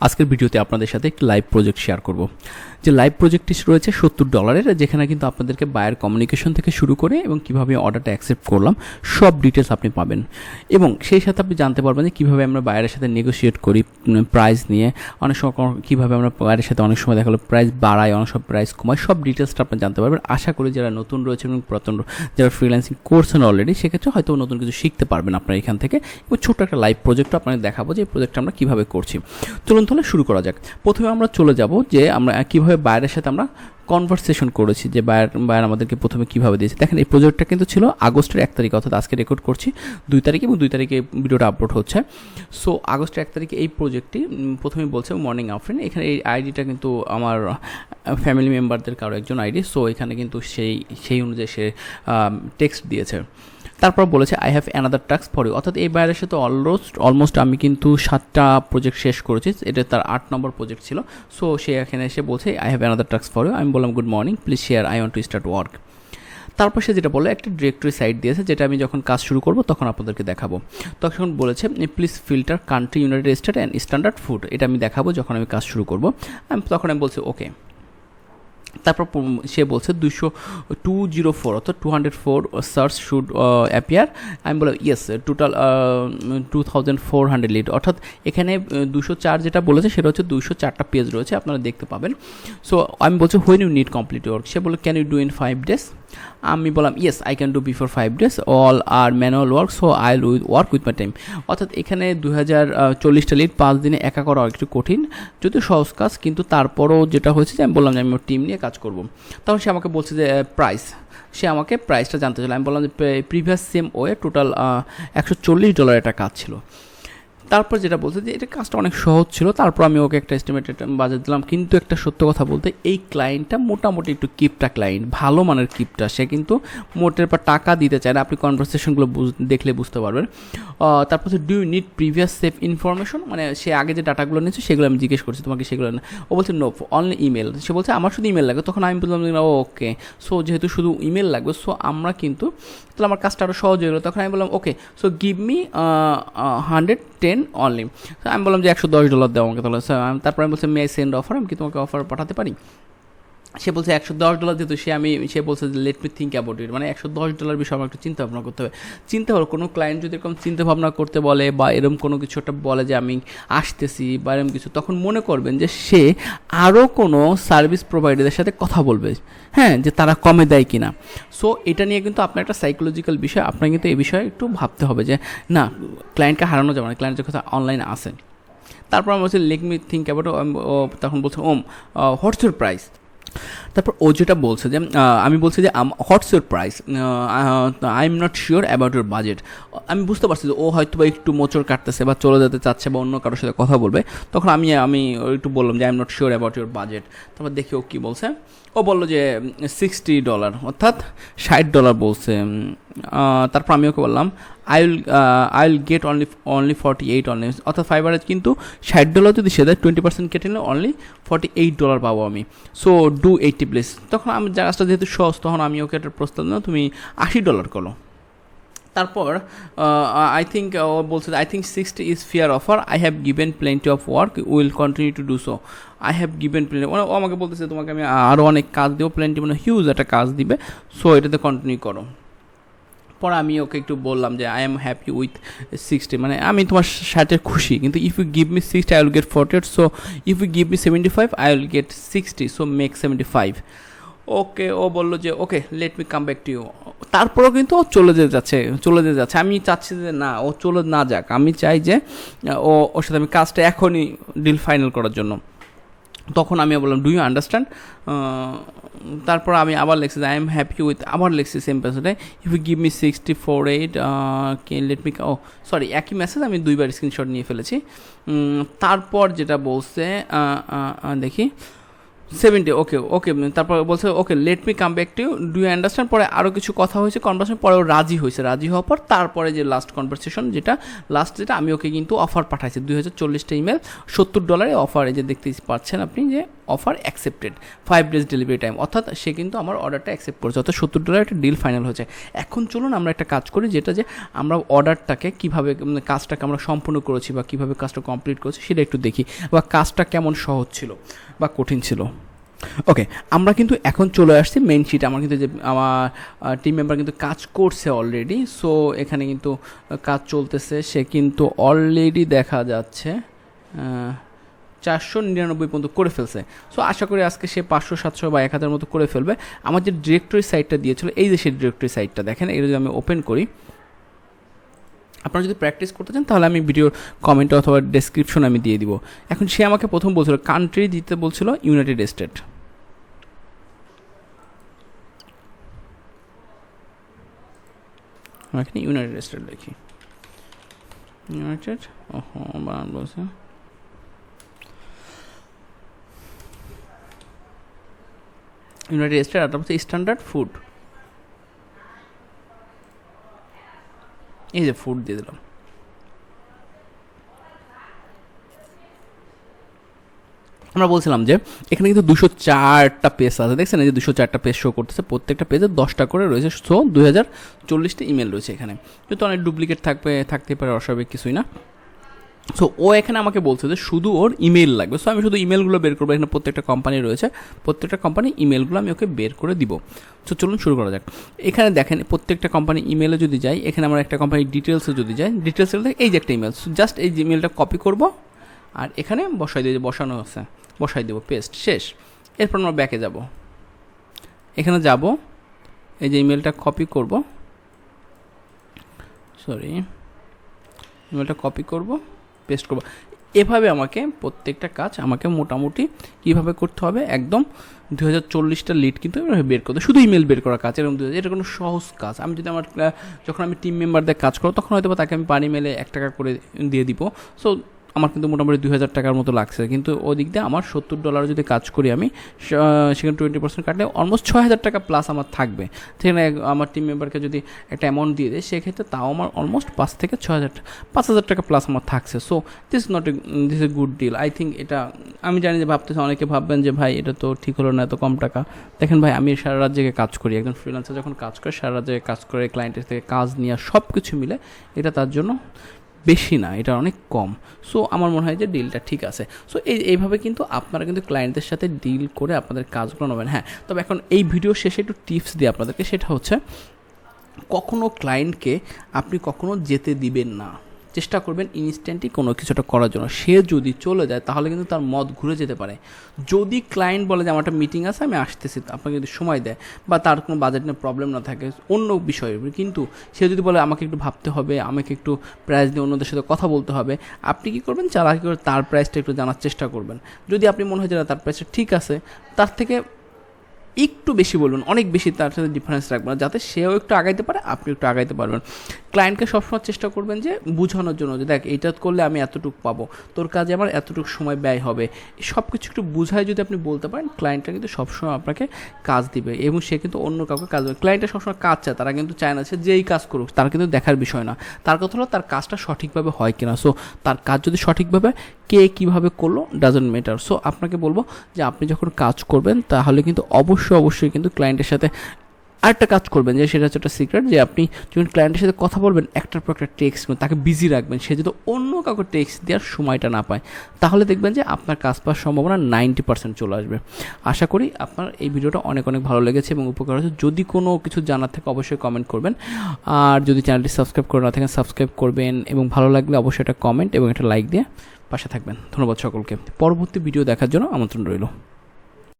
আজকের ভিডিওতে আপনাদের সাথে একটি লাইভ প্রজেক্ট শেয়ার করব। যে লাইভ প্রজেক্টটি রয়েছে $70, যেখানে কিন্তু আপনাদেরকে বায়ার কমিউনিকেশন থেকে শুরু করে এবং কীভাবে অর্ডারটা অ্যাকসেপ্ট করলাম সব ডিটেলস আপনি পাবেন, এবং সেই সাথে আপনি জানতে পারবেন যে কীভাবে আমরা বায়ারের সাথে নেগোসিয়েট করি প্রাইস নিয়ে। অনেক সময় কীভাবে আমরা বায়ারের সাথে অনেক সময় দেখা গেলো প্রাইস বাড়াই, অনেক সময় প্রাইস কমাই, সব ডিটেলসটা আপনি জানতে পারবেন। আশা করি যারা নতুন রয়েছে এবং পুরাতন যারা ফ্রিল্যান্সিং করছেন অলরেডি, সেক্ষেত্রে হয়তো নতুন কিছু শিখতে পারবেন আপনার এখান থেকে। এবং ছোট্ট একটা লাইভ প্রজেক্টও আপনাদের দেখাবো যে এই প্রজেক্টটা আমরা কীভাবে করছি। চলুন তাহলে শুরু করা যাক। প্রথমে আমরা চলে যাব যে আমরা কীভাবে বায়ারের সাথে আমরা কনভারসেশন করেছি, যে বায়ার আমাদেরকে প্রথমে কীভাবে দিয়েছে। দেখেন এই প্রজেক্টটা কিন্তু ছিল আগস্টের 1 তারিখ, অর্থাৎ আজকে রেকর্ড করছি 2 তারিখে এবং 2 তারিখে ভিডিওটা আপলোড হচ্ছে। সো আগস্টের 1 তারিখে এই প্রজেক্টটি প্রথমে বলছে মর্নিং আফটারনুন। এখানে এই আইডিটা কিন্তু আমার ফ্যামিলি মেম্বারদের কারো একজন আইডি। সো এখানে কিন্তু সেই অনুযায়ী সে টেক্সট দিয়েছে। তারপর বলেছে I have another task for you, অর্থাৎ এই বায়ারের সাথে অলমোস্ট আমি কিন্তু 7টা প্রজেক্ট শেষ করেছি। এটা তার 8 নম্বর প্রজেক্ট ছিল। সো সে এখানে এসে বলছে I have another task for you. আমি বললাম good morning, please share, I want to start work. তারপর সে যেটা বললো একটা ডিরেক্টরি সাইট দিয়েছে, যেটা আমি যখন কাজ শুরু করব তখন আপনাদেরকে দেখাবো। তখন বলেছে please filter country, United state and standard food. এটা আমি দেখাবো যখন আমি কাজ শুরু করব। তখন আমি বলছি ওকে। তারপর সে বলছে 204 অর্থাৎ 204 সার্চ শুড অ্যাপিয়ার। আমি বললাম ইয়েস, টোটাল 2400 লিড, অর্থাৎ এখানে 204 যেটা বলেছে সেটা হচ্ছে 204টা পেজ রয়েছে, আপনারা দেখতে পাবেন। সো আমি বলছি when you need complete work. সে বললো can you do in 5 days. আমি বললাম yes I can do before 5 days, all are manual work, so I will work with my time. অর্থাৎ এখানে 2040টা লিড 5 দিনে একা করা একটু কঠিন, যদিও সহজ কাজ, কিন্তু তারপরও যেটা হয়েছে যে আমি বললাম যে আমি আমার টিম নিয়ে কাজ করব। তখন সে আমাকে বলছে যে প্রাইস, সে আমাকে প্রাইসটা জানতে চাইল। আমি বললাম যে প্রিভিয়াস সেম ওয়ে টোটাল $140 একটা কাজ ছিল। তারপর যেটা বলছে যে এটা কাজটা অনেক সহজ ছিল। তারপর আমি ওকে একটা এস্টিমেটেড বাজেট দিলাম, কিন্তু একটা সত্য কথা বলতে এই ক্লায়েন্টটা মোটামুটি একটু কিপটা ক্লায়েন্ট, ভালো মানের কিপটা। সে কিন্তু মোটের পর টাকা দিতে চায় না, আপনি কনভারসেশনগুলো দেখলে বুঝতে পারবেন। তারপর হচ্ছে do you need previous safe information, মানে সে আগে যে ডাটাগুলো নিয়েছে সেগুলো আমি জিজ্ঞেস করছি তোমাকে সেগুলো না। ও বলছে নো, অনলি ইমেল। সে বলছে আমার শুধু ইমেল লাগবে। তখন আমি বললাম ওকে, সো যেহেতু শুধু ইমেল লাগবে, সো আমরা কিন্তু তাহলে আমার কাজটা আরও সহজ হয়ে গেলো। তখন আমি বললাম ওকে, সো গিভ মি 110 অনলি। আমি বললাম যে $110 দেওয়া আমাকে। তাহলে তারপর আমি বলছি মে আই সেন্ড অফার, আমি কি তোমাকে অফার পাঠাতে পারি। সে বলছে $110 যেহেতু সে বলছে যে let me think about it, মানে $110 বিষয়ে আমার একটু চিন্তা ভাবনা করতে হবে। কোনো ক্লায়েন্ট যদি এরকম চিন্তা ভাবনা করতে বলে বা এরকম কোনো কিছু একটা বলে যে আমি আসতেছি বা এরকম কিছু, তখন মনে করবেন যে সে আরও কোনো সার্ভিস প্রোভাইডারের সাথে কথা বলবে, হ্যাঁ, যে তারা কমে দেয় কিনা। সো এটা নিয়ে কিন্তু আপনার একটা সাইকোলজিক্যাল বিষয়, আপনার কিন্তু এই বিষয়ে একটু ভাবতে হবে যে না, ক্লায়েন্টকে হারানো যাবে না, ক্লায়েন্টের কথা অনলাইনে আসে। তারপর আমি বলছি লেট মি থিঙ্ক অ্যাবাউট, তখন বলছে হোয়াটস ইউর প্রাইস। তারপর ও যেটা বলছে যে আমি বলছি যে what's your price, I am not sure about your budget. আমি বুঝতে পারছি যে ও হয়তো বা একটু মোচড় কাটতেছে বা চলে যেতে চাচ্ছে বা অন্য কারোর সাথে কথা বলবে। তখন আমি একটু বললাম যে I am not sure about your budget. তারপর দেখি ও কী বলছে। ও বললো যে $60 অর্থাৎ $60 বলছে। তারপর আমি ওকে বললাম I will gate only 48 only, অর্থাৎ $5 কিন্তু $60 যদি সে দেয় 20% কেটে নিলে অনলি $48 পাবো আমি। So do 80 please. তখন আমি জায়গাটা যেহেতু সহজ, তখন আমি ওকে একটা প্রস্তাব দিলাম তুমি $80 করো। তারপর আই থিঙ্ক ও বলছে I think 60 is fair offer, I have given plenty of work, will continue to do so. I have given plenty, ও আমাকে বলতেছে তোমাকে আমি আরও অনেক কাজ দেবো, প্লেন্টি মানে হিউজ একটা কাজ দিবে, সো এটাতে কন্টিনিউ করো। পরে আমি ওকে একটু বললাম যে আই এম হ্যাপি উইথ 60, মানে আমি তোমার সাথে খুশি, কিন্তু if you give me 60 I will get 48, so if you give me 75 I will get 60, so make 75। Okay, ও বললো যে okay let me come back to you. তারপরেও কিন্তু ও চলে যেতে যাচ্ছে। আমি চাচ্ছি যে না, ও চলে না যাক, আমি চাই যে ওর সাথে আমি কাজটা এখনই ডিল ফাইনাল করার জন্য। তখন আমি বললাম ডু ইউ আন্ডারস্ট্যান্ড। তারপর আমি আবার লিখছি যে আই এম হ্যাপি উইথ, আবার লিখছি সেম প্যাসেজে if you give me 64 K let me, sorry একই মেসেজ আমি 2বার স্ক্রিনশট নিয়ে ফেলেছি। তারপর যেটা বলছে দেখি 70, ওকে। তারপর বলছে okay let me come back to you, do you understand. পরে আরও কিছু কথা হয়েছে কনভারসেশন, পরে ও রাজি হওয়ার পর তারপরে যে লাস্ট কনভারসেশন যেটা আমি ওকে কিন্তু অফার পাঠাইছি 2040টা ইমেল $70 অফার, এই যে দেখতে পাচ্ছেন আপনি যে offer accepted 5 days delivery time, অর্থাৎ সে কিন্তু আমার অর্ডারটা অ্যাকসেপ্ট করেছে, অর্থাৎ $70 একটা ডিল ফাইনাল হয়েছে। এখন চলুন আমরা একটা কাজ করি, যেটা যে আমরা অর্ডারটাকে কীভাবে কাজটাকে আমরা সম্পূর্ণ করেছি বা কীভাবে কাজটা কমপ্লিট করেছি সেটা একটু দেখি, বা কাজটা কেমন সহজ ছিল বা কঠিন ছিল। ওকে, আমরা কিন্তু এখন চলে আসছি মেইন শিটে। আমার কিন্তু যে আমার টিম মেম্বার কিন্তু কাজ করছে অলরেডি। সো এখানে কিন্তু কাজ চলতেছে, সে কিন্তু অলরেডি দেখা যাচ্ছে 499 পর্যন্ত করে ফেলছে। সো আশা করি আজকে সে 500, 700 বা 1000 মতো করে ফেলবে। আমার যে ডিরেক্টরি সাইটটা দিয়েছিল, এই যে সেই ডিরেক্টরি সাইটটা দেখেন, এটা যদি আমি ওপেন করি, আপনারা যদি প্র্যাকটিস করতে চান তাহলে আমি ভিডিওর কমেন্টে অথবা ডেসক্রিপশন আমি দিয়ে দিব। এখন সে আমাকে প্রথম বলছিল কান্ট্রি দিতে বলছিল ইউনাইটেড স্টেট। এখানে ইউনাইটেড স্টেট লিখি, ইউনাইটেড বলছে ইউনাইটেড স্টেট, আর তারপর স্ট্যান্ডার্ড ফুড, এই যে ফুড দিয়ে দিলাম। আমরা বলছিলাম যে এখানে কিন্তু 204টা পেজ আছে, দেখছেন এই যে 204টা পেজ শো করতেছে, প্রত্যেকটা পেজে 10টা করে রয়েছে। সো 2040টা ইমেল রয়েছে এখানে, কিন্তু অনেক ডুপ্লিকেট থাকতে পারে, অস্বাভাবিক কিছুই না। সো ও এখানে আমাকে বলছে যে শুধু ওর ইমেল লাগবে। সো আমি শুধু ইমেলগুলো বের করবো, এখানে প্রত্যেকটা কোম্পানি রয়েছে, প্রত্যেকটা কোম্পানি ইমেলগুলো আমি ওকে বের করে দিব। সো চলুন শুরু করা যাক। এখানে দেখেন প্রত্যেকটা কোম্পানি ইমেলে যদি যাই, এখানে আমার একটা কোম্পানির ডিটেলসে যদি যাই, ডিটেলসে এই যে একটা ইমেল, জাস্ট এই ইমেলটা কপি করব আর এখানে বসাই দিয়ে, বসানো আছে বসাই দেবো, পেস্ট, শেষ। এরপর আমরা ব্যাকে যাব, এখানে যাব, এই যে ইমেলটা কপি করব, ইমেলটা কপি করব, পেস্ট করব। এভাবে আমাকে প্রত্যেকটা কাজ আমাকে মোটামুটি কীভাবে করতে হবে, একদম 2040টা লিড কিন্তু বের করতে, শুধু ইমেল বের করা কাজ, এরকম এটা কোনো সহজ কাজ। আমি যদি যখন আমি টিম মেম্বারদের কাজ করবো, তখন হয়তো তাকে আমি পার ইমেলে $1 করে দিয়ে দিব। সো আমার কিন্তু মোটামুটি 2000 টাকার মতো লাগছে, কিন্তু ওই দিক দিয়ে আমার $70 যদি কাজ করি আমি, সেখানে 20% কাটলে অলমোস্ট 6000 টাকা প্লাস আমার থাকবে। সেখানে আমার টিম মেম্বারকে যদি একটা অ্যামাউন্ট দিয়ে দেয়, সেক্ষেত্রে তাও আমার অলমোস্ট 5 থেকে 5000 টাকা প্লাস আমার থাকছে। So this a good deal, I think. এটা আমি জানি যে ভাবতেছে, অনেকে ভাববেন যে ভাই এটা তো ঠিক হলো না, এত কম টাকা। দেখেন ভাই, আমি সারা রাত জেগে কাজ করি, একজন ফ্রিল্যান্সার যখন কাজ করে সারা রাত জেগে কাজ করে, ক্লায়েন্টের থেকে কাজ নিয়ে সব কিছু মিলে এটা তার জন্য বেশি না, এটা অনেক কম। সো আমার মনে হয় যে ডিলটা ঠিক আছে। সো এইভাবে কিন্তু আপনারা কিন্তু ক্লায়েন্টদের সাথে ডিল করে আপনাদের কাজগুলো নেবেন। হ্যাঁ, তবে এখন এই ভিডিও শেষে একটু টিপস দিই আপনাদেরকে, সেটা হচ্ছে কখনও ক্লায়েন্টকে আপনি কখনো যেতে দিবেন না। চেষ্টা করবেন ইনস্ট্যান্টলি কোনো কিছুটা করার জন্য। সে যদি চলে যায় তাহলে কিন্তু তার মত ঘুরে যেতে পারে। যদি ক্লায়েন্ট বলে যে আমার একটা মিটিং আছে, আমি আসতেছি, আপনাকে যদি সময় দেয় বা তার কোনো বাজেট নিয়ে প্রবলেম না থাকে, অন্য বিষয়ে, কিন্তু সে যদি বলে আমাকে একটু ভাবতে হবে, আমাকে একটু প্রাইস নিয়ে অন্যদের সাথে কথা বলতে হবে, আপনি কী করবেন, চালাকি করে তার প্রাইসটা একটু জানার চেষ্টা করবেন। যদি আপনি মনে হয় যে তার প্রাইসটা ঠিক আছে, তার থেকে একটু বেশি বলুন, অনেক বেশি তার সাথে ডিফারেন্স রাখবেন না, যাতে সেও একটু আগাইতে পারে, আপনি একটু আগাইতে পারবেন। ক্লায়েন্টকে সবসময় চেষ্টা করবেন যে বোঝানোর জন্য, যে দেখ এইটা করলে আমি এতটুকু পাবো, তোর কাজে আমার এতটুকু সময় ব্যয় হবে, সব কিছু একটু বুঝায় যদি আপনি বলতে পারেন, ক্লায়েন্টটা কিন্তু সবসময় আপনাকে কাজ দিবে এবং সে কিন্তু অন্য কাউকে কাজ দেবে। ক্লায়েন্টটা সবসময় কাজ চায়, তারা কিন্তু চায় না সে যেই কাজ করুক, তার কিন্তু দেখার বিষয় না, তার কথা হলো তার কাজটা সঠিকভাবে হয় কিনা। সো তার কাজ যদি সঠিকভাবে, কে কীভাবে করলো ডাজন্ট ম্যাটার। সো আপনাকে বলবো যে আপনি যখন কাজ করবেন তাহলে কিন্তু অবশ্যই কিন্তু ক্লায়েন্টের সাথে আরেকটা কাজ করবেন, যে সেটা হচ্ছে একটা সিক্রেট, যে আপনি যখন ক্লায়েন্টের সাথে কথা বলবেন, একটার পর একটা টেক্সট তাকে বিজি রাখবেন। সে যদি অন্য কাউকে টেক্সট দেওয়ার সময়টা না পায়, তাহলে দেখবেন যে আপনার কাজ পাওয়ার সম্ভাবনা 90% চলে আসবে। আশা করি আপনার এই ভিডিওটা অনেক ভালো লেগেছে এবং উপকার হচ্ছে। যদি কোনো কিছু জানার থাকে অবশ্যই কমেন্ট করবেন, আর যদি চ্যানেলটি সাবস্ক্রাইব করে না থাকেন সাবস্ক্রাইব করবেন, এবং ভালো লাগলে অবশ্যই একটা কমেন্ট এবং একটা লাইক দিয়ে পাশে থাকবেন। ধন্যবাদ সকলকে। পরবর্তী ভিডিও দেখার জন্য আমন্ত্রণ রইল।